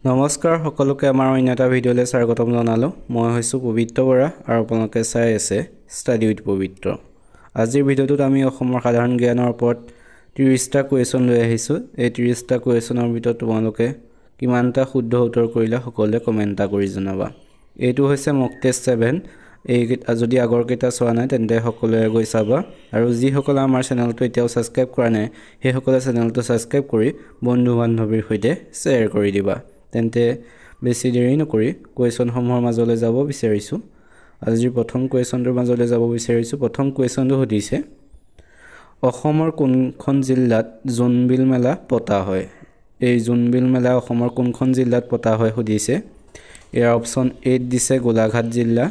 নমস্কাৰ সকলোকে আমাৰ অন্য এটা ভিডিঅ'লৈ স্বাগতম জনালোঁ। মই হৈছোঁ পবিত্ৰ বৰা আৰু আপোনালোকে চাই আছে ষ্টাডি উইথ পবিত্ৰ। আজিৰ ভিডিঅ'টোত আমি অসমৰ সাধাৰণ জ্ঞানৰ ওপৰত 30টা কুৱেশ্যন লৈ আহিছোঁ। এই 30টা কুৱেশ্যনৰ ভিতৰত তোমালোকে কিমানটা শুদ্ধ উত্তৰ কৰিলা সকলোৱে কমেণ্ট এটা কৰি জনাবা। এইটো হৈছে মক টেষ্ট 7। এই যদি আগৰ কেইটা চোৱা নাই তেন্তে সকলোৱে গৈ চাবা, আৰু যিসকলে আমাৰ চেনেলটো এতিয়াও ছাবস্ক্ৰাইব কৰা নাই সেইসকলে চেনেলটো ছাবস্ক্ৰাইব কৰি বন্ধু বান্ধৱীৰ সৈতে শ্বেয়াৰ কৰি দিবা। তেন্তে বেছি দেৰি নকৰি কুৱেশ্যনসমূহৰ মাজলৈ যাব বিচাৰিছোঁ। আজিৰ প্ৰথম কুৱেশ্যনটোৰ মাজলৈ যাব বিচাৰিছোঁ। প্ৰথম কুৱেশ্যনটো সুধিছে, অসমৰ কোনখন জিলাত জোনবিল মেলা পতা হয়? এই জোনবিল মেলা অসমৰ কোনখন জিলাত পতা হয় সুধিছে। ইয়াৰ অপশ্যন এত দিছে গোলাঘাট জিলা,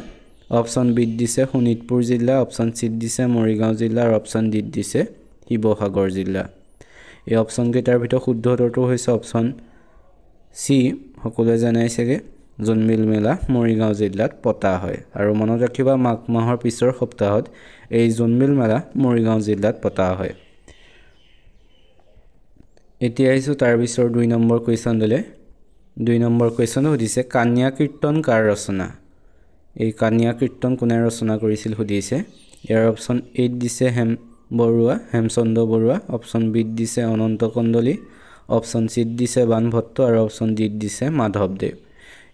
অপশ্যন বিত দিছে শোণিতপুৰ জিলা, অপশ্যন চিত দিছে মৰিগাঁও জিলা আৰু অপশ্যন ডিত দিছে শিৱসাগৰ জিলা। এই অপশ্যনকেইটাৰ ভিতৰত শুদ্ধ উত্তৰটো হৈছে অপশ্যন চি। সকলোৱে জানাই চাগে জোনবিল মেলা মৰিগাঁও জিলাত পতা হয়, আৰু মনত ৰাখিবা মাঘ মাহৰ পিছৰ সপ্তাহত এই জোনবিল মেলা মৰিগাঁও জিলাত পতা হয়। এতিয়া আহিছোঁ তাৰ পিছৰ 2 নম্বৰ কুৱেশ্যনটোলৈ। 2 নম্বৰ কুৱেশ্যনটো সুধিছে, কান্যা কীৰ্তন কাৰ ৰচনা? এই কান্যা কীৰ্তন কোনে ৰচনা কৰিছিল সুধিছে। ইয়াৰ অপশ্যন এত দিছে হেমচন্দ্ৰ বৰুৱা, অপশ্যন বিত দিছে অনন্ত কণ্ডলী, অপশ্যন চিত দিছে বাণভট্ট আৰু অপশ্যন ডিত দিছে মাধৱদেৱ।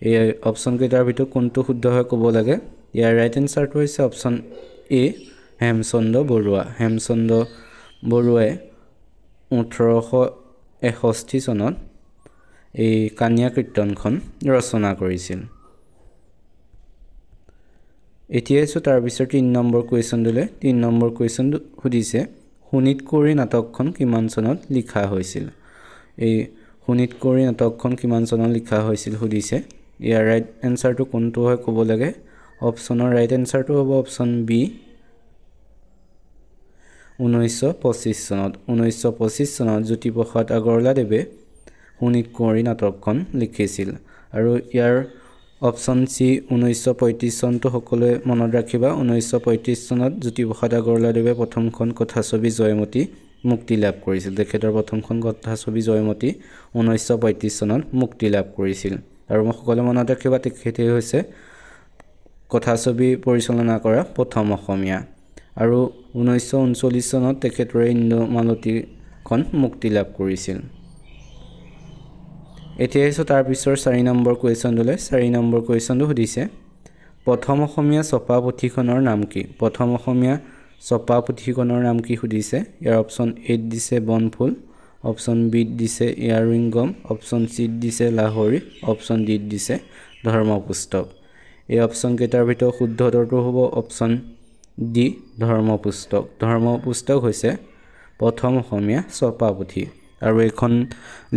এই অপশ্যনকেইটাৰ ভিতৰত কোনটো শুদ্ধ হয় ক'ব লাগে। ইয়াৰ ৰাইট এনচাৰটো হৈছে অপশ্যন এ হেমচন্দ্ৰ বৰুৱা। হেমচন্দ্ৰ বৰুৱাই 1861 চনত এই কান্যা কীৰ্তনখন ৰচনা কৰিছিল। এতিয়া আছোঁ তাৰপিছত 3 নম্বৰ কুৱেশ্যনটোলৈ। 3 নম্বৰ কুৱেশ্যনটো সুধিছে, শোণিত কুঁৱৰী নাটকখন কিমান চনত লিখা হৈছিল? এই শোণিত কুঁৱৰী নাটকখন কিমান চনত লিখা হৈছিল সুধিছে। ইয়াৰ ৰাইট এনচাৰটো কোনটো হয় ক'ব লাগে। অপশ্যনৰ ৰাইট এনচাৰটো হ'ব অপশ্যন বি 1925 চনত। 1925 চনত জ্যোতিপ্ৰসাদ আগৰৱালাদেৱে শোণিত কুঁৱৰী নাটকখন লিখিছিল। আৰু ইয়াৰ অপশ্যন চি 1935 চনটো সকলোৱে মনত ৰাখিবা। 1935 চনত জ্যোতিপ্ৰসাদ আগৰৱালাদেৱে প্ৰথমখন কথাছবি জয়মতী মুক্তি লাভ কৰিছিল। তেখেতৰ প্ৰথমখন কথাছবি জয়মতী 1935 চনত মুক্তি লাভ কৰিছিল। আৰু সকলোৱে মনত ৰাখিবা তেখেতেই হৈছে কথাছবি পৰিচালনা কৰা প্ৰথম অসমীয়া। আৰু 1939 চনত তেখেতৰে ইন্দ্ৰমালতীখন মুক্তি লাভ কৰিছিল। এতিয়া আহিছোঁ তাৰপিছৰ 4 নম্বৰ কুৱেশ্যনটোলৈ। 4 নম্বৰ কুৱেশ্যনটো সুধিছে, প্ৰথম অসমীয়া ছপা পুথিখনৰ নাম কি? প্ৰথম অসমীয়া ছপা পুথিখনৰ নাম কি সুধিছে। ইয়াৰ অপশ্যন এত দিছে বনফুল, অপশ্যন বিত দিছে ইয়াৰউইংগম, অপশ্যন চিত দিছে লাহৰী, অপশ্যন ডিত দিছে ধৰ্মপুস্তক। এই অপশ্যনকেইটাৰ ভিতৰত শুদ্ধ উত্তৰটো হ'ব অপশ্যন ডি ধৰ্মপুস্তক। ধৰ্মপুস্তক হৈছে প্ৰথম অসমীয়া ছপা পুথি, আৰু এইখন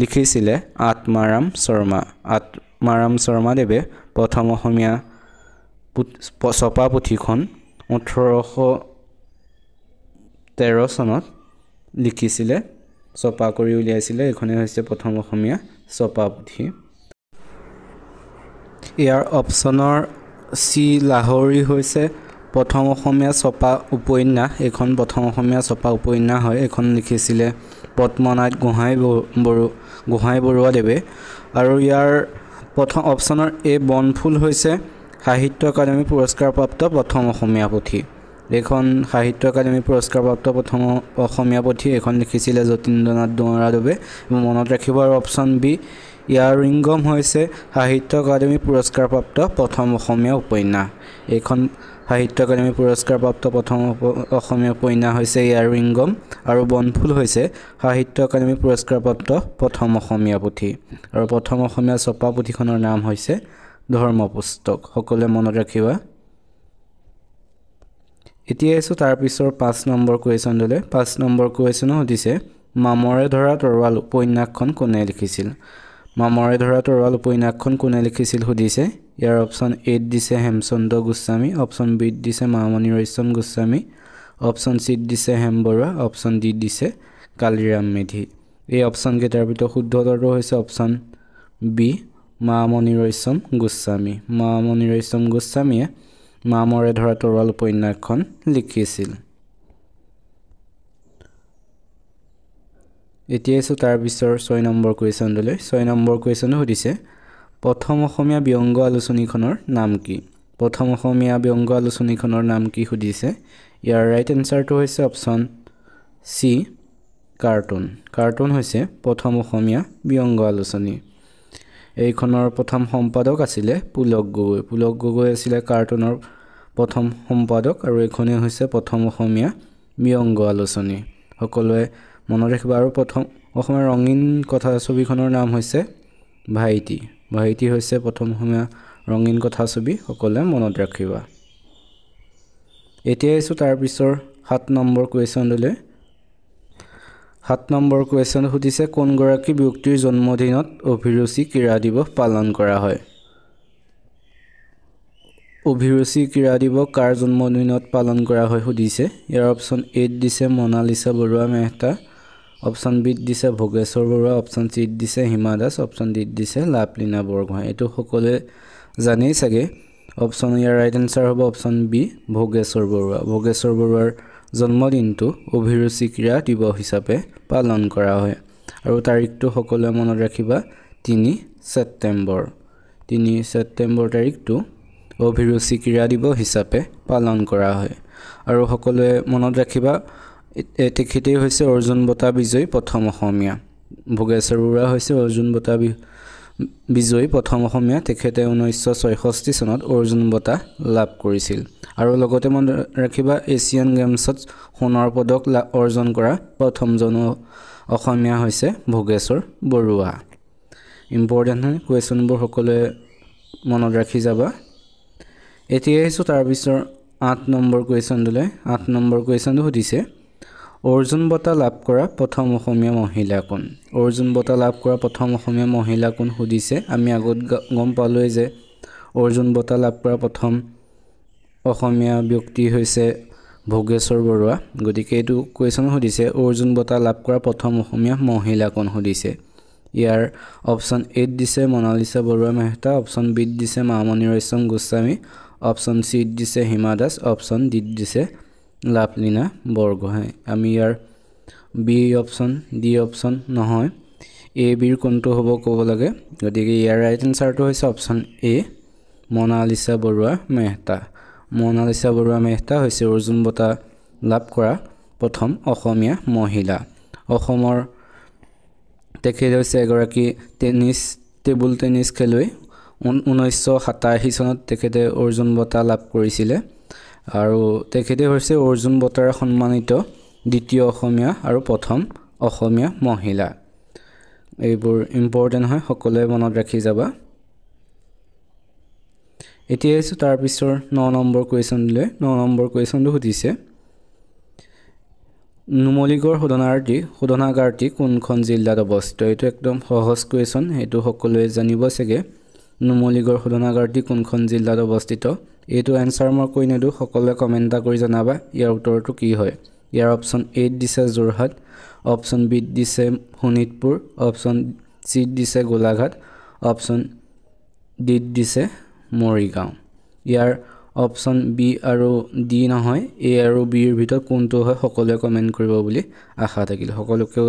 লিখিছিলে আত্মাৰাম শৰ্মা। আত্মাৰাম শৰ্মাদেৱে প্ৰথম অসমীয়া ছপা পুথিখন 1813 চনত লিখিছিলে, ছপা কৰি উলিয়াইছিলে। এইখনেই হৈছে প্ৰথম অসমীয়া ছপা পুথি। ইয়াৰ অপশ্যনৰ চি লাহৰী হৈছে প্ৰথম অসমীয়া ছপা উপন্যাস। এইখন প্ৰথম অসমীয়া ছপা উপন্যাস হয়। এইখন লিখিছিলে পদ্মনাথ গোহাঁই বৰুৱাদেৱে। আৰু ইয়াৰ প্ৰথম অপশ্যনৰ এ বনফুল হৈছে সাহিত্য একাডেমী পুৰস্কাৰপ্ৰাপ্ত প্ৰথম অসমীয়া পুথি। এইখন সাহিত্য একাডেমী পুৰস্কাৰপ্ৰাপ্ত প্ৰথম অসমীয়া পুথি। এইখন লিখিছিলে যতীন্দ্ৰনাথ দুৱৰাদেৱে। মনত ৰাখিব। আৰু অপশ্যন বি ইয়াৰউইংগম হৈছে সাহিত্য একাডেমী পুৰস্কাৰপ্ৰাপ্ত প্ৰথম অসমীয়া উপন্যাস। এইখন সাহিত্য একাডেমী পুৰস্কাৰপ্ৰাপ্ত প্ৰথম অসমীয়া উপন্যাস হৈছে ইয়াৰউইংগম, আৰু বনফুল হৈছে সাহিত্য একাডেমী পুৰস্কাৰপ্ৰাপ্ত প্ৰথম অসমীয়া পুথি। আৰু প্ৰথম অসমীয়া ছপা পুথিখনৰ নাম হৈছে ধৰ্মপুস্তক। সকলোৱে মনত ৰাখিবা। এতিয়া আহিছোঁ তাৰপিছৰ 5 নম্বৰ কুৱেশ্যনটোলৈ। 5 নম্বৰ কুৱেশ্যনো সুধিছে, মামৰে ধৰা তৰোৱাল উপন্যাসখন কোনে লিখিছিল? মামৰে ধৰা তৰোৱাল উপন্যাসখন কোনে লিখিছিল সুধিছে। ইয়াৰ অপশ্যন এত দিছে হেমচন্দ্ৰ গোস্বামী, অপশ্যন বিত দিছে মামণি ৰয়ছম গোস্বামী, অপশ্যন চিত দিছে হেম বৰুৱা, অপশ্যন ডিত দিছে কালিৰাম মেধি। এই অপশ্যনকেইটাৰ ভিতৰত শুদ্ধ উত্তৰটো হৈছে অপশ্যন বি মামণি ৰয়ছম গোস্বামী। মামণি ৰয়ছম গোস্বামীয়ে মামৰে ধৰা তৰোৱাল উপন্যাসখন লিখিছিল। এতিয়া আছোঁ তাৰ পিছৰ 6 নম্বৰ কুৱেশ্যনটোলৈ। 6 নম্বৰ কুৱেশ্যনটো সুধিছে, প্ৰথম অসমীয়া ব্যংগ আলোচনীখনৰ নাম কি প্ৰথম অসমীয়া ব্যংগ আলোচনীখনৰ নাম কি সুধিছে ইয়াৰ ৰাইট এনসাৰটো হৈছে অপচন সি কাৰ্টুন কাৰ্টুন হৈছে প্ৰথম অসমীয়া ব্যংগ আলোচনী এইখনৰ প্ৰথম সম্পাদক আছিল পুলক গগৈ আছিল কাৰ্টুনৰ প্ৰথম সম্পাদক আৰু এইখনে হৈছে প্ৰথম অসমীয়া ব্যংগ আলোচনী সকলোৱে মনত ৰাখিবা আৰু প্ৰথম অসমীয়া ৰঙীন কথাছবিখনৰ নাম হৈছে ভাইটি হৈছে প্ৰথম অসমীয়া ৰঙীন কথাছবি সকলোৱে মনত ৰাখিবা এতিয়া আছো তাৰ পিছৰ 7 নম্বৰ কোৱেশ্যনলৈ 7 নম্বৰ কোৱেশ্যন সুধিছে কোন গৰাকী ব্যক্তিৰ জন্মদিনত অভিৰুচি ক্ৰীড়া দিৱস পালন কৰা হয় অভিৰুচি ক্ৰীড়া দিৱস কাৰ জন্মদিনত পালন কৰা হয় সুধিছে ইয়াৰ অপচন এ দিছে মনালিসা বৰুৱা মেহতা অপচন বি দিছে ভোগেশ্বৰ বৰুৱা অপচন সি দিছে হিমা দাস অপচন ডি দিছে লাভলীনা বৰগোহাঁই এটো সকলোৱে জানেই চাগে অপচন ইয়াৰ ৰাইট এনসাৰ হ'ব অপচন বি ভোগেশ্বৰ বৰুৱাৰ জন্মদিনটো অভিৰুচি ক্ৰীড়া দিৱস হিচাপে পালন কৰা হয় আৰু তাৰিখটো সকলোৱে মনত ৰাখিবা 3 ছেপ্টেম্বৰ তাৰিখটো অভিৰুচি ক্ৰীড়া দিৱস হিচাপে পালন কৰা হয় আৰু সকলোৱে মনত ৰাখিবা তেখেতেই হৈছে অৰ্জুন বঁটা বিজয়ী প্ৰথম অসমীয়া ভোগেশ্বৰ বৰুৱা হৈছে অৰ্জুন বঁটা বিজয়ী প্ৰথম অসমীয়া তেখেতে 1966 চনত অৰ্জুন বঁটা লাভ কৰিছিল আৰু লগতে মনত ৰাখিবা এছিয়ান গেমছত সোণৰ পদক অৰ্জন কৰা প্ৰথমজন অসমীয়া হৈছে ভোগেশ্বৰ বৰুৱা ইম্পৰ্টেন্ট হয় কোৱেশ্যনবোৰ সকলোৱে মনত ৰাখি যাবা এতিয়া আহিছো তাৰ পিছৰ 8 নম্বৰ কোৱেশ্যনলৈ 8 নম্বৰ কোৱেশ্যনটো সুধিছে অৰ্জুন বঁটা লাভ কৰা প্ৰথম অসমীয়া মহিলা কোন অৰ্জুন বঁটা লাভ কৰা প্ৰথম অসমীয়া মহিলা কোন সুধিছে আমি আগত গম পালোই যে অৰ্জুন বঁটা লাভ কৰা প্ৰথম অসমীয়া ব্যক্তি হৈছে ভোগেশ্বৰ বৰুৱা গতিকে এইটো কোৱেশ্যন সুধিছে অৰ্জুন বঁটা লাভ কৰা প্ৰথম অসমীয়া মহিলা কোন সুধিছে ইয়াৰ অপচন এ দিছে মনালিসা বৰুৱা মেহতা অপচন বি দিছে মামণি ৰয়ছম গোস্বামী অপচন সি দিছে হিমা দাস অপচন ডি দিছে লাভলীনা বৰগোহাঁই আমি ইয়াৰ বি অপচন ডি অপচন নহয় এ বিৰ কোনটো হ'ব ক'ব লাগে গতিকে ইয়াৰ ৰাইট এনসাৰটো হৈছে অপচন এ মনালিসা বৰুৱা মেহতা হৈছে অৰ্জুন বঁটা লাভ কৰা প্ৰথম অসমীয়া মহিলা অসমৰ তেখেত হৈছে এগৰাকী টেবুল টেনিছ খেলুৱৈ 1987 চনত তেখেতে অৰ্জুন বঁটা লাভ কৰিছিলে আৰু তেখেতে হৈছে অৰ্জুন বঁটাৰে সন্মানিত দ্বিতীয় অসমীয়া আৰু প্ৰথম অসমীয়া মহিলা এইবোৰ ইম্পৰ্টেন্ট হয় সকলোৱে মনত ৰাখি যাবা এতিয়া আহিছো তাৰ পিছৰ 9 নম্বৰ কোৱেশ্যনলৈ 9 নম্বৰ কোৱেশ্যনটো সুধিছে নুমলীগড় শোধনাগাৰটি কোনখন জিলাত অৱস্থিত এইটো একদম সহজ কোৱেশ্যন এইটো সকলোৱে জানিব চাগে নুমলীগড় শোধনাগাৰটি কোনখন জিলাত অৱস্থিত এইটো এনসাৰ মই কৈ নেদু সকলোৱে কমেন্ট কৰি জনাবা ইয়াৰ উত্তৰটো কি হয় ইয়াৰ অপচন এ দিছে যোৰহাট অপচন বি দিছে শোণিতপুৰ অপচন সি দিছে গোলাঘাট অপচন ডি দিছে মৰিগাঁও ইয়াৰ অপচন বি আৰু ডি নহয় এ আৰু বি ৰ ভিতৰত কোনটো হয় সকলোৱে কমেন্ট কৰিব বুলি আশা থাকিল সকলোকে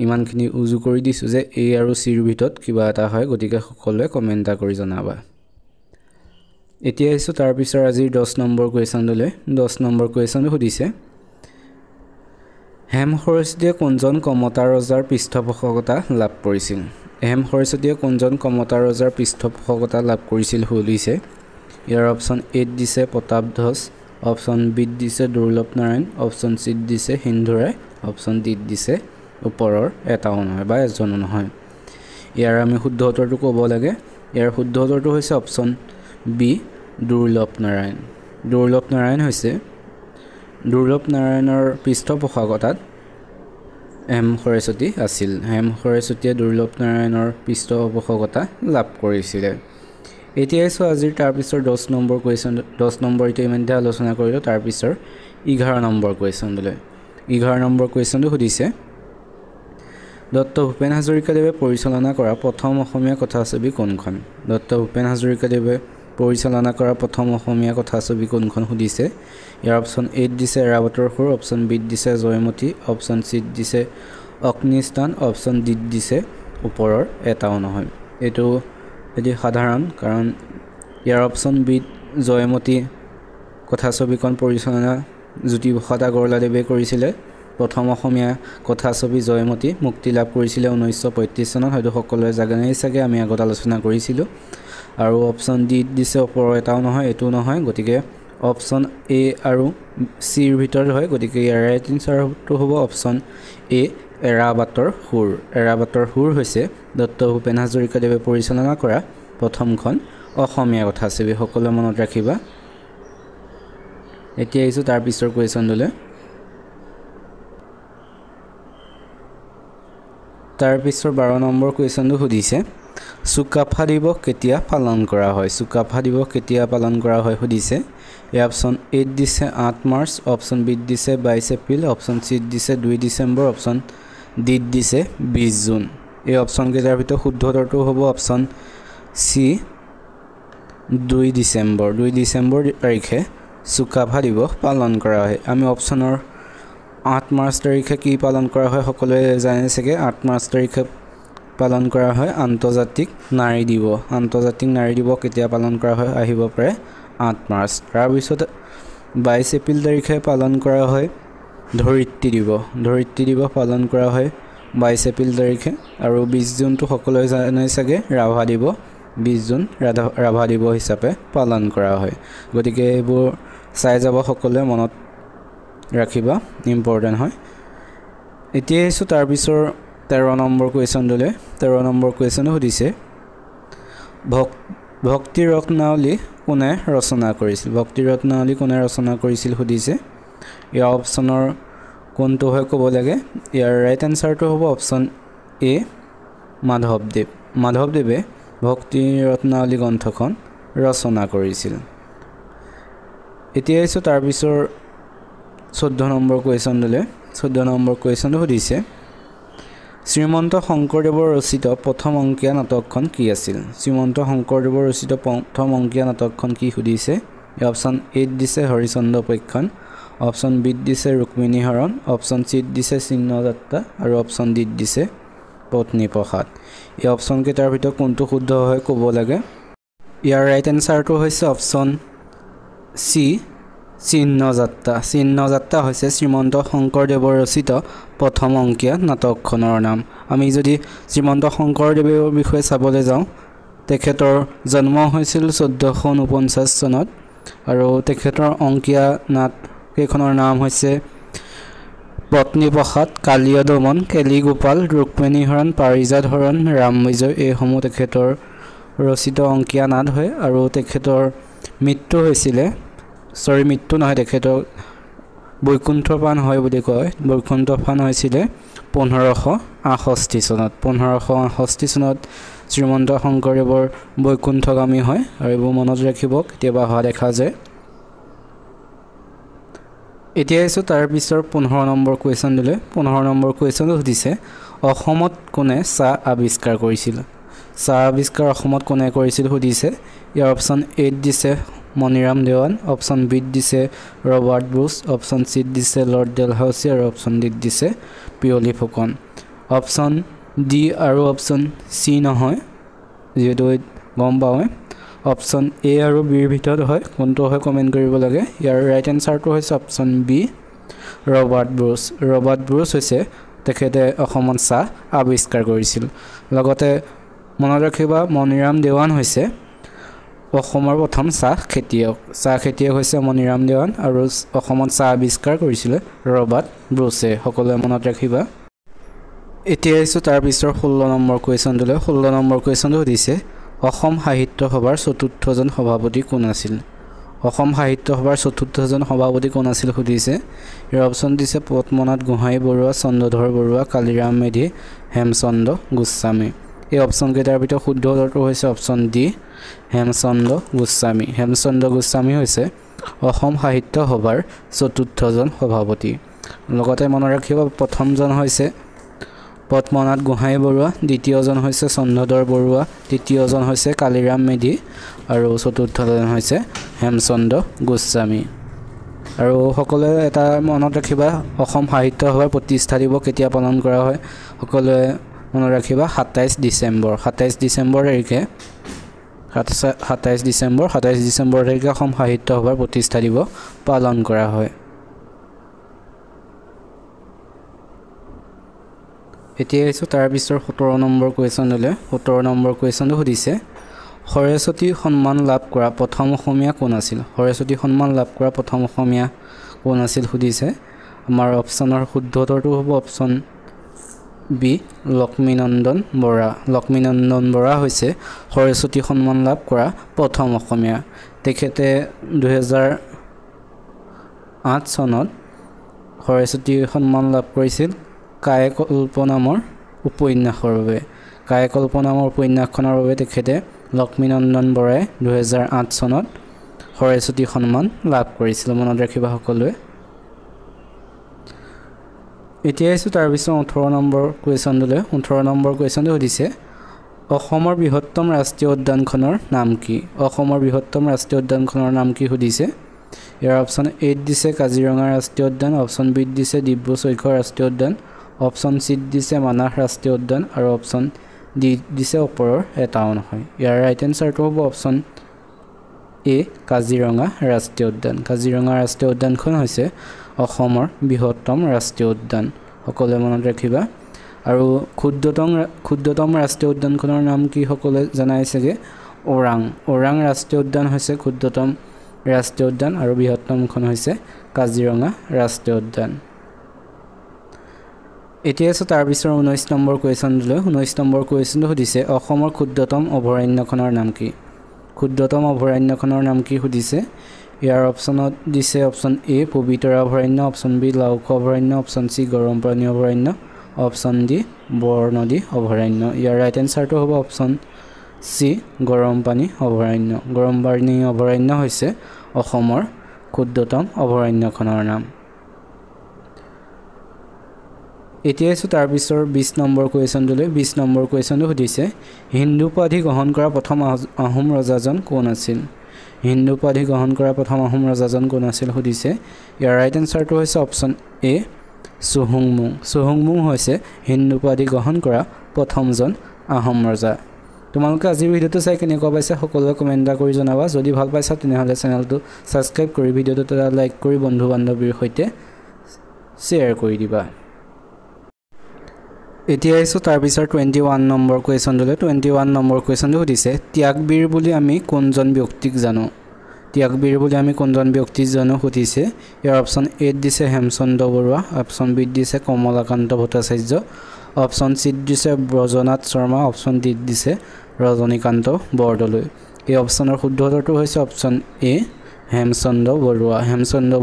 ইমানখিনি উজু কৰি দিছো যে এ আৰু সি ৰ ভিতৰত কিবা এটা হয় গতিকে সকলোৱে কমেন্ট কৰি জনাবা এতিয়া আহিছো তাৰ পিছৰ আজিৰ 10 নম্বৰ কোৱেশ্যনলৈ 10 নম্বৰ কোৱেশ্যনটো সুধিছে হেম সৰস্বতীয়ে কোনজন কমতা ৰজাৰ পৃষ্ঠপোষকতা লাভ কৰিছিল হেম সৰস্বতীয়ে কোনজন কমতা ৰজাৰ পৃষ্ঠপোষকতা লাভ কৰিছিল সুধিছে ইয়াৰ অপচন এ দিছে প্ৰতাপধ্বজ অপচন বি দিছে দুৰ্লভ নাৰায়ণ অপচন সি দিছে সিন্ধুৰায় অপচন ডি দিছে ওপৰৰ এটাও নহয় বা এজনো নহয় ইয়াৰ আমি শুদ্ধ উত্তৰটো ক'ব লাগে ইয়াৰ শুদ্ধ উত্তৰটো হৈছে অপচন বি দুৰ্লভ নাৰায়ণ হৈছে দুৰ্লভ নাৰায়ণৰ পৃষ্ঠপোষকতাত হেম সৰস্বতী আছিল হেম সৰস্বতীয়ে দুৰ্লভ নাৰায়ণৰ পৃষ্ঠপোষকতা লাভ কৰিছিলে এতিয়া আছো আজিৰ তাৰ পিছৰ 10 নম্বৰ কোৱেশ্যন 10 নম্বৰ ইটো ইমানতে আলোচনা কৰিলো তাৰ পিছৰ 11 নম্বৰ কোৱেশ্যনলৈ 11 নম্বৰ কোৱেশ্যনটো সুধিছে ডক্টৰ ভূপেন হাজৰিকাদেৱে পৰিচালনা কৰা প্ৰথম অসমীয়া কথাছবি কোনখন ডক্টৰ ভূপেন হাজৰিকাদেৱে পৰিচালনা কৰা প্ৰথম অসমীয়া কথাছবি কোনখন সুধিছে ইয়াৰ অপচন এ দিছে এৰাবতৰ সুৰ অপচন বি দিছে জয়মতী অপচন সি দিছে অগ্নিস্থান অপচন ডি দিছে ওপৰৰ এটাও নহয় এইটো এটি সাধাৰণ কাৰণ ইয়াৰ অপশ্যন বিত জয়মতী কথাছবিখন পৰিচালনা জ্যোতিপ্ৰসাদ আগৰৱালাদেৱে কৰিছিলে প্ৰথম অসমীয়া কথাছবি জয়মতী মুক্তি লাভ কৰিছিলে 1935 চনত হয়তো সকলোৱে জানেই চাগে আমি আগত আলোচনা কৰিছিলোঁ আৰু অপশ্যন ডি দিছে ওপৰৰ এটাও নহয় এটো নহয় গতিকে অপশ্যন এ আৰু সিৰ ভিতৰত হয় গতিকে ইয়াৰ ৰাইট এনসাৰটো হ'ব অপশ্যন এ এৰাবাটৰ সুৰ হৈছে ডক্টৰ ভূপেন হাজৰিকাদেৱে পৰিচালনা কৰা প্ৰথমখন অসমীয়া কথাছবি সকলোৱে মনত ৰাখিবা এতিয়া আহিছো তাৰ পিছৰ কোৱেশ্যনলৈ তাৰ পিছৰ 12 নম্বৰ কোৱেশ্যনটো সুধিছে চুকাফা দিৱস কেতিয়া পালন কৰা হয় সুধিছে এই অপশ্যন এ দিছে 8 মাৰ্চ অপশ্যন বি দিছে 22 এপ্ৰিল অপশ্যন সি দিছে 2 ডিচেম্বৰ অপশ্যন ডি দিছে 20 জুন এই অপশ্যন কেইটাৰ ভিতৰত শুদ্ধ উত্তৰটো হ'ব অপশ্যন সি 2 ডিচেম্বৰ তাৰিখে চুকাফা দিৱস পালন কৰা হয় আমি অপশ্যনৰ 8 মাৰ্চ তাৰিখে কি পালন কৰা হয় সকলোৱে জানে চাগে 8 মাৰ্চ তাৰিখে পালন কৰা হয় আন্তৰ্জাতিক নাৰী দিৱস কেতিয়া পালন কৰা হয় আহিব পাৰে 8 মাৰ্চ তাৰ পিছত 22 এপ্ৰিল তাৰিখে পালন কৰা হয় ধৰিত্ৰী দিৱস পালন কৰা হয় 22 এপ্ৰিল তাৰিখে আৰু 20 জুনটো সকলোৱে জানে চাগে ৰাভা দিৱস 20 জুন ৰাভা দিৱস হিচাপে পালন কৰা হয় গতিকে এইবোৰ চাই যাব সকলোৱে মনত ৰাখিবা ইম্পৰ্টেন্ট হয় এতিয়া এসো তাৰ পিছৰ 13 নম্বৰ কোৱেশ্যনলৈ 13 নম্বৰ কোৱেশ্যন সুধিছে ভক্তি ৰত্নাৱলী কোনে ৰচনা কৰিছিল সুধিছে ইয়াৰ অপশ্যনৰ কোনটো হয় ক'ব লাগে ইয়াৰ ৰাইট এনসাৰটো হ'ব অপশ্যন এ মাধৱদেৱে ভক্তি ৰত্নাৱলী গ্ৰন্থখন ৰচনা কৰিছিল এতিয়া এসো তাৰ পিছৰ 14 নম্বৰ কুৱেশ্যনটো সুধিছে শ্ৰীমন্ত শংকৰদেৱৰ ৰচিত প্ৰথম অংকীয়া নাটকখন কি সুধিছে এই অপশ্যন এ দিছে হৰিচন্দ্ৰ উপাখ্যান অপশ্যন বি দিছে ৰুক্মিণী হৰণ অপশ্যন সি দিছে চিহ্নযাত্ৰা আৰু অপশ্যন ডি দিছে পত্নীপ্ৰসাদ এই অপশ্যন কেইটাৰ ভিতৰত কোনটো শুদ্ধ হয় ক'ব লাগে ইয়াৰ ৰাইট এনসাৰটো হৈছে অপশ্যন সি চিহ্নযাত্ৰা হৈছে শ্ৰীমন্ত শংকৰদেৱৰ ৰচিত প্ৰথম অংকীয়া নাটকখনৰ নাম আমি যদি শ্ৰীমন্ত শংকৰদেৱৰ বিষয়ে চাবলৈ যাওঁ তেখেতৰ জন্ম হৈছিল 1449 চনত আৰু তেখেতৰ অংকীয়া নাট কেইখনৰ নাম হৈছে পত্নীপ্ৰসাদ কালীয় দমন কেলিগোপাল ৰুক্মিণী হৰণ পাৰিজাত হৰণ ৰামবিজয় এইসমূহ তেখেতৰ ৰচিত অংকীয়া নাট হয় আৰু তেখেতৰ মৃত্যু হৈছিলে তেখেতৰ বৈকুণ্ঠপান হয় বুলি কয় বৈকুণ্ঠপান হৈছিলে 1568 চনত শ্ৰীমন্ত শংকৰদেৱৰ বৈকুণ্ঠগামী হয় আৰু এইবোৰ মনত ৰাখিব কেতিয়াবা অহা দেখা যায় এতিয়া এসো তাৰ পিছৰ 15 নম্বৰ কুৱেশ্যনলৈ 15 নম্বৰ কুৱেশ্যনটো সুধিছে অসমত কোনে চাহ আৱিষ্কাৰ কৰিছিল অসমত কোনে কৰিছিল সুধিছে ইয়াৰ অপশ্যন এ দিছে মণিৰাম দেৱান অপশ্যন বি দিছে ৰবাৰ্ট ব্ৰুচ অপশ্যন সি দিছে লৰ্ড ডেলহাউচি আৰু অপশ্যন ডি দিছে পিয়লি ফুকন অপশ্যন ডি আৰু অপশ্যন সি নহয় যেহেতু গম পাওঁৱে অপশ্যন এ আৰু বিৰ ভিতৰত হয় কোনটো হয় কমেণ্ট কৰিব লাগে ইয়াৰ ৰাইট এনসাৰটো হৈছে অপশ্যন বি ৰবাৰ্ট ব্ৰুচ হৈছে তেখেতে অসমত চাহ আৱিষ্কাৰ কৰিছিল লগতে মনত ৰাখিবা মণিৰাম দেৱান হৈছে অসমৰ প্ৰথম চাহ খেতিয়ক হৈছে মণিৰাম দেৱান আৰু অসমত চাহ আৱিষ্কাৰ কৰিছিল ৰবাৰ্ট ব্ৰুচে সকলোৱে মনত ৰাখিবা এতিয়া এসো তাৰ পিছৰ 16 নম্বৰ কুৱেশ্যনটো সুধিছে অসম সাহিত্য সভাৰ চতুৰ্থজন সভাপতি কোন আছিল সুধিছে ইয়াৰ অপশ্যন দিছে পদ্মনাথ গোহাঁই বৰুৱা চন্দ্ৰধৰ বৰুৱা কালিৰাম মেধি হেমচন্দ্ৰ গোস্বামী এই অপশ্যন কেইটাৰ ভিতৰত শুদ্ধ উত্তৰটো হৈছে অপশ্যন ডি হেমচন্দ্ৰ গোস্বামী হৈছে অসম সাহিত্য সভাৰ চতুৰ্থজন সভাপতি লগতে মনত ৰাখিব প্ৰথমজন হৈছে পদ্মনাথ গোহাঁই বৰুৱা দ্বিতীয়জন হৈছে চন্দ্ৰধৰ বৰুৱা তৃতীয়জন হৈছে কালিৰাম মেধি আৰু চতুৰ্থজন হৈছে হেমচন্দ্ৰ গোস্বামী আৰু সকলোৱে এটা মনত ৰাখিবা অসম সাহিত্য সভাৰ প্ৰতিষ্ঠা দিৱস কেতিয়া পালন কৰা হয় সকলোৱে মনত ৰাখিবা 27 ডিচেম্বৰ তাৰিখে 27 ডিসেম্বৰ 27 ডিসেম্বৰ তাৰিখে অসম সাহিত্য সভাৰ প্ৰতিষ্ঠা দিৱস পালন কৰা হয় এতিয়া আহিছো তাৰ পিছৰ 17 নম্বৰ কোৱেশ্যনলৈ 17 নম্বৰ কোৱেশ্যনটো সুধিছে সৰস্বতী সন্মান লাভ কৰা প্ৰথম অসমীয়া কোন আছিল সৰস্বতী সন্মান লাভ কৰা প্ৰথম অসমীয়া কোন আছিল সুধিছে আমাৰ অপচনৰ শুদ্ধ উত্তৰটো হ'ব অপচন বি লক্ষ্মীনন্দন বৰা হৈছে সৰস্বতী সন্মান লাভ কৰা প্ৰথম অসমীয়া তেখেতে 2008 চনত সৰস্বতী সন্মান লাভ কৰিছিল কায়কল্প নামৰ উপন্যাসখনৰ বাবে তেখেতে লক্ষ্মীনন্দন বৰাই 2008 চনত সৰস্বতী সন্মান লাভ কৰিছিল মনত ৰাখিবা সকলোৱে এতিয়া আহিছো তাৰ পিছত 18 নম্বৰ কোৱেশ্যনলৈ 18 নম্বৰ কোৱেশ্যনটো সুধিছে অসমৰ বৃহত্তম ৰাষ্ট্ৰীয় উদ্যানখনৰ নাম কি অসমৰ বৃহত্তম ৰাষ্ট্ৰীয় উদ্যানখনৰ নাম কি সুধিছে ইয়াৰ অপচন এ দিছে কাজিৰঙা ৰাষ্ট্ৰীয় উদ্যান অপচন বি দিছে ডিব্ৰু-চৈখোৱা ৰাষ্ট্ৰীয় উদ্যান অপচন সি দিছে মানাহ ৰাষ্ট্ৰীয় উদ্যান আৰু অপচন ডি দিছে ওপৰৰ এটাও নহয় ইয়াৰ ৰাইট এনসাৰটো হ'ব অপচন এ কাজিৰঙা ৰাষ্ট্ৰীয় উদ্যান কাজিৰঙা ৰাষ্ট্ৰীয় উদ্যানখন হৈছে অসমৰ বৃহত্তম ৰাষ্ট্ৰীয় উদ্যান সকলোৱে মনত ৰাখিবা আৰু ক্ষুদ্ৰতম ৰাষ্ট্ৰীয় উদ্যানখনৰ নাম কি সকলোৱে জানাইছেগে ওৰাং ৰাষ্ট্ৰীয় উদ্যান হৈছে ক্ষুদ্ৰতম ৰাষ্ট্ৰীয় উদ্যান আৰু বৃহত্তমখন হৈছে কাজিৰঙা ৰাষ্ট্ৰীয় উদ্যান এতিয়া আছে তাৰ পিছৰ 19 নম্বৰ কোৱেশ্যনলৈ 19 নম্বৰ কোৱেশ্যনটো সুধিছে অসমৰ ক্ষুদ্ৰতম অভয়াৰণ্যখনৰ নাম কি ক্ষুদ্ৰতম অভয়াৰণ্যখনৰ নাম কি সুধিছে ইয়াৰ অপচনত দিছে অপচন এ পবিতৰা অভয়াৰণ্য অপচন বি লাওখোৱা অভয়াৰণ্য অপচন সি গৰমপানী অভয়াৰণ্য অপচন ডি বৰনদী অভয়াৰণ্য ইয়াৰ ৰাইট এনসাৰটো হ'ব অপচন সি গৰমপানী অভয়াৰণ্য হৈছে অসমৰ ক্ষুদ্ৰতম অভয়াৰণ্যখনৰ নাম এতিয়া আছে তাৰ পিছৰ 20 নম্বৰ কোৱেশ্যনটোলৈ 20 নম্বৰ কোৱেশ্যনটো সুধিছে হিন্দু উপাধি গ্ৰহণ কৰা প্ৰথম আহোম ৰজাজন কোন আছিল হিন্দু উপাধি গ্ৰহণ কৰা প্ৰথম আহোম ৰজাজন কোন আছিল সুধিছে ইয়াৰ ৰাইট এনসাৰটো হৈছে অপচন এ চুহুংমুং হৈছে হিন্দু উপাধি গ্ৰহণ কৰা প্ৰথমজন আহোম ৰজা তোমালোকে আজিৰ ভিডিঅ'টো চাই কেনেকুৱা পাইছা সকলোৱে কমেণ্ট কৰি জনাবা যদি ভাল পাইছা তেনেহ'লে চেনেলটো সাবস্ক্ৰাইব কৰি ভিডিঅ'টো এটা লাইক কৰি বন্ধু বান্ধৱীৰ সৈতে শ্বেয়াৰ কৰি দিবা এতিয়া আহিছো তাৰ পিছৰ 21 নম্বৰ কোৱেশ্যনলৈ 21 নম্বৰ কোৱেশ্যনটো সুধিছে ত্যাগবীৰ বুলি আমি কোনজন ব্যক্তিক জানো সুধিছে ইয়াৰ অপচন এ দিছে হেমচন্দ্ৰ বৰুৱা অপচন বি দিছে কমলাকান্ত ভট্টাচাৰ্য অপচন চি দিছে ব্ৰজনাথ শৰ্মা অপচন ডি দিছে ৰজনীকান্ত বৰদলৈ এই অপচনৰ শুদ্ধ উত্তৰটো হৈছে অপচন এ হেমচন্দ্ৰ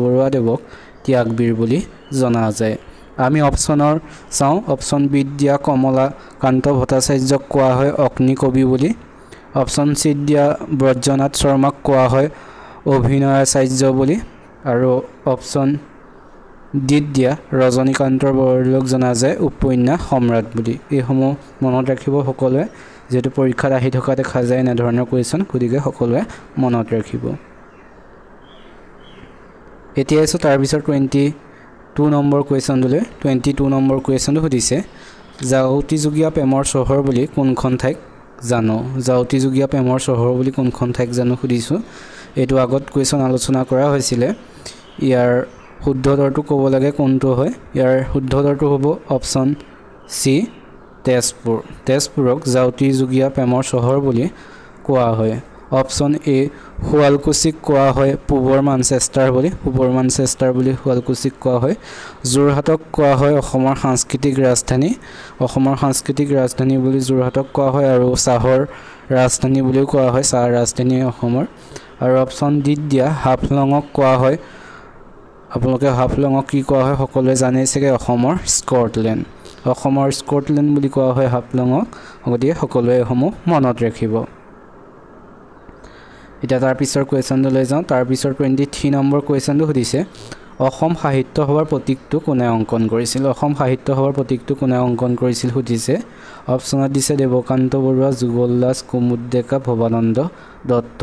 বৰুৱা দেৱক ত্যাগবীৰ বুলি জনা যায় আমি অপচনৰ চাওঁ অপচন বি দিয়া কমলাকান্ত ভট্টাচাৰ্যক কোৱা হয় অগ্নিকবি বুলি অপচন চি দিয়া ব্ৰজনাথ শৰ্মাক কোৱা হয় অভিনয়াচাৰ্য বুলি আৰু অপচন ডি দিয়া ৰজনীকান্ত বৰদলৈক জনা যায় উপন্যাস সম্ৰাট বুলি এইসমূহ মনত ৰাখিব সকলোৱে যেটো পৰীক্ষাত আহি থকা দেখা যায় এনে ধৰণৰ কোৱেশ্যন গতিকে সকলোৱে মনত ৰাখিব এতিয়া আছে তাৰ পিছৰ 22 নম্বৰ কোৱেশ্যনলৈ 22 নম্বৰ কোৱেশ্যনটো সুধিছে জাউতিযুগীয়া প্ৰেমৰ চহৰ বুলি কোনখন ঠাইক জানো সুধিছো এইটো আগত কুৱেশ্যন আলোচনা কৰা হৈছিল ইয়াৰ শুদ্ধ উত্তৰটো ক'ব লাগে কোনটো হয় ইয়াৰ শুদ্ধ উত্তৰটো হ'ব অপচন সি তেজপুৰক জাউতিযুগীয়া প্ৰেমৰ চহৰ বুলি কোৱা হয় অপচন এ শুৱালকুছিক কোৱা হয় পূবৰ মানচেষ্টাৰ বুলি শুৱালকুছিক কোৱা হয় যোৰহাটক কোৱা হয় অসমৰ সাংস্কৃতিক ৰাজধানী বুলি যোৰহাটক কোৱা হয় আৰু চাহৰ ৰাজধানী বুলিও কোৱা হয় চাহ ৰাজধানী অসমৰ আৰু অপচন ডি দিয়া হাফলঙক কোৱা হয় আপোনালোকে হাফলঙক কি কোৱা হয় সকলোৱে জানেইছেগে অসমৰ স্কটলেণ্ড বুলি কোৱা হয় হাফলঙক গতিকে সকলোৱে এইসমূহ মনত ৰাখিব এটা তাৰ পিছৰ কোৱেশ্যনটো লৈ যাওঁ তাৰ পিছৰ 23 নম্বৰ কোৱেশ্যনটো সুধিছে অসম সাহিত্য সভাৰ প্ৰতীকটো কোনে অংকন কৰিছিল সুধিছে অপচনত দিছে দেৱকান্ত বৰুৱা যুগল দাস কুমুদ ডেকা ভৱানন্দ দত্ত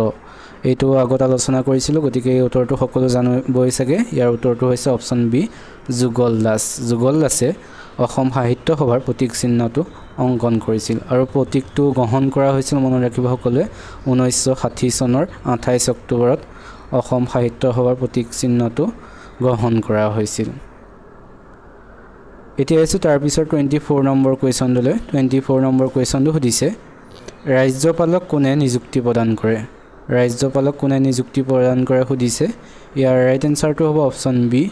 এইটো আগত আলোচনা কৰিছিল গতিকে এই উত্তৰটো সকলো জানিবই চাগে ইয়াৰ উত্তৰটো হৈছে অপচন বি যুগল দাসে অসম সাহিত্য সভাৰ প্ৰতীক চিহ্নটো অংকন কৰিছিল আৰু প্ৰতীকটো গ্ৰহণ কৰা হৈছিল মনত ৰাখিব সকলোৱে 1960 চনৰ 28 অক্টোবৰত অসম সাহিত্য সভাৰ প্ৰতীক চিহ্নটো গ্ৰহণ কৰা হৈছিল এতিয়া আছে তাৰ পিছত 24 নম্বৰ কোৱেশ্চনলৈ 24 নম্বৰ কোৱেশ্চনটো সুধিছে ৰাজ্যপালক কোনে নিযুক্তি প্ৰদান কৰে ৰাজ্যপালক কোনে নিযুক্তি প্ৰদান কৰে সুধিছে ইয়াৰ ৰাইট এনসাৰটো হ'ব অপচন বি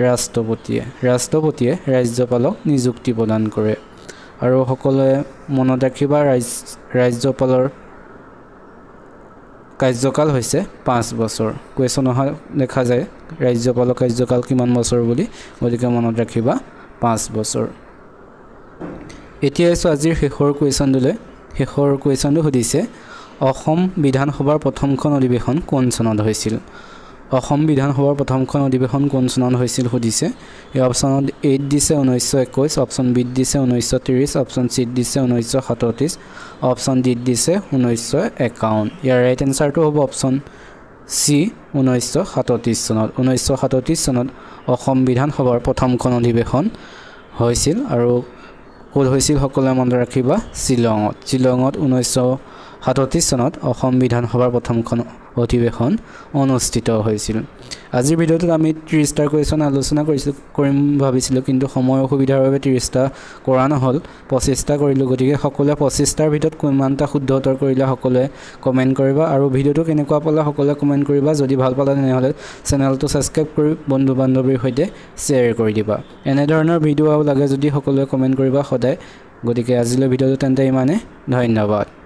ৰাষ্ট্ৰপতিয়ে ৰাজ্যপালক নিযুক্তি প্ৰদান কৰে আৰু সকলোৱে মনত ৰাখিবা ৰাজ্যপালৰ কাৰ্যকাল হৈছে 5 বছৰ কোৱেশ্চন অহা দেখা যায় ৰাজ্যপালৰ কাৰ্যকাল কিমান বছৰ বুলি গতিকে মনত ৰাখিবা 5 বছৰ এতিয়া আছে আজিৰ শেষৰ কোৱেশ্চনটো সুধিছে অসম বিধানসভাৰ প্ৰথমখন অধিৱেশন কোন চনত হৈছিল অসম বিধানসভাৰ প্ৰথমখন অধিৱেশন কোন চনত হৈছিল সুধিছে এই অপচনত 8 দিছে 1921 অপচন বি দিছে 1930 অপচন সি দিছে 1937 অপচন ডি দিছে 1951 ইয়াৰ ৰাইট এনসাৰটো হ'ব অপচন সি 1937 চনত অসম বিধানসভাৰ প্ৰথমখন অধিৱেশন হৈছিল আৰু ক'ত হৈছিল সকলোৱে মনত ৰাখিবা শ্বিলঙত 1937 চনত অসম বিধানসভাৰ প্ৰথমখন অধিৱেশন অনুষ্ঠিত হৈছিল আজিৰ ভিডিঅ'টোত আমি 30টা কোৱেশ্চন আলোচনা কৰিম ভাবিছিলোঁ কিন্তু সময় অসুবিধাৰ বাবে 30টা কৰা নহল 25টা কৰিলোঁ গতিকে সকলোৱে 25টাৰ ভিতৰত কিমানটা শুদ্ধ উত্তৰ কৰিলে সকলোৱে কমেন্ট কৰিবা আৰু ভিডিঅ'টো কেনেকুৱা পালে সকলোৱে কমেন্ট কৰিবা যদি ভাল পালে তেনেহলে চেনেলটো সাবস্ক্ৰাইব কৰি বন্ধু বান্ধৱীৰ সৈতে শ্বেয়াৰ কৰি দিবা এনে ধৰণৰ ভিডিঅ' লাগে যদি সকলোৱে কমেন্ট কৰিবা সদায় গতিকে আজিলৈ ভিডিঅ'টো তেন্তে ইমানে ধন্যবাদ